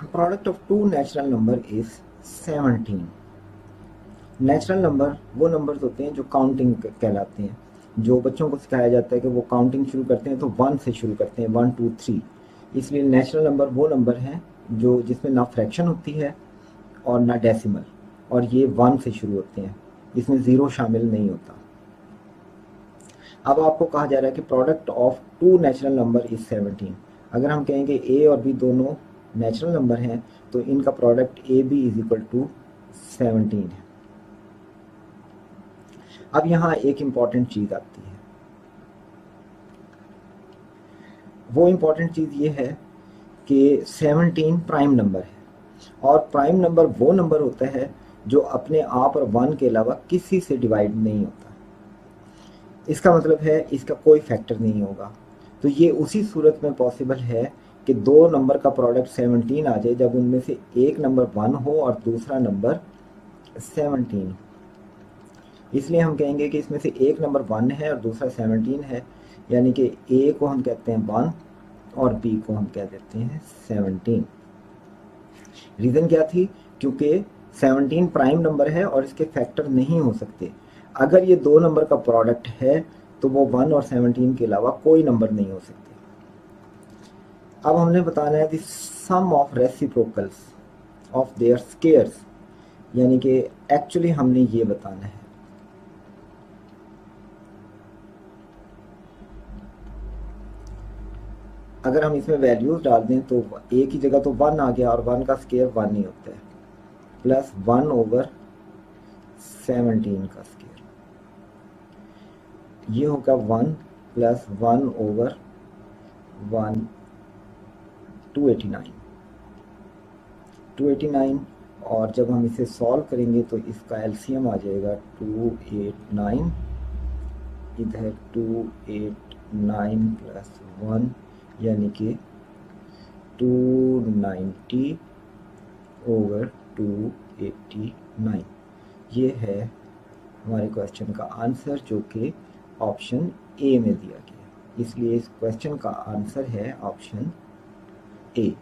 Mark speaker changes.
Speaker 1: Product of two natural number is 17। Natural number वो numbers होते हैं जो काउंटिंग कहलाते हैं। जो बच्चों को सिखाया जाता है कि वो काउंटिंग शुरू करते हैं तो 1 से शुरू करते हैं, 1 2 3। इसलिए नेचुरल नंबर वो नंबर हैं जो जिसमें ना फ्रैक्शन होती है और ना डेसिमल, और ये 1 से शुरू होते हैं, इसमें ज़ीरो शामिल नहीं होता। अब आपको कहा जा रहा है कि product of two natural number is 17। अगर हम कहेंगे ए और बी दोनों नेचुरल नंबर हैं तो इनका product A B is equal to 17 है। अब यहाँ एक इम्पॉर्टेंट चीज़ आती है। वो इम्पॉर्टेंट चीज़ ये है कि 17 प्राइम नंबर है, और प्राइम नंबर वो नंबर होता है जो अपने आप और 1 के अलावा किसी से डिवाइड नहीं होता। इसका मतलब है इसका कोई फैक्टर नहीं होगा। तो ये उसी सूरत में पॉसिबल है कि दो नंबर का प्रोडक्ट 17 आ जाए जब उनमें से एक नंबर 1 हो और दूसरा नंबर 17। इसलिए हम कहेंगे कि इसमें से एक नंबर 1 है और दूसरा 17 है, यानी कि ए को हम कहते हैं 1 और बी को हम कह देते हैं 17। रीज़न क्या थी? क्योंकि 17 प्राइम नंबर है और इसके फैक्टर नहीं हो सकते। अगर ये दो नंबर का प्रोडक्ट है तो वो 1 और 17 के अलावा कोई नंबर नहीं हो सकते। अब हमने बताना है the sum of reciprocals of their squares, यानी कि एक्चुअली हमने ये बताना है। अगर हम इसमें वैल्यूज डाल दें तो ए की जगह तो 1 आ गया, और 1 का स्क्वायर 1 ही होता है, प्लस 1 ओवर 17 का स्क्वायर। ये होगा 1 प्लस 1 ओवर 1 289। और जब हम इसे सॉल्व करेंगे तो इसका एलसीएम आ जाएगा 289, इधर 289 प्लस 1 यानी कि 290 ओवर 289। ये है हमारे क्वेश्चन का आंसर, जो कि ऑप्शन ए में दिया गया। इसलिए इस क्वेश्चन का आंसर है ऑप्शन ए।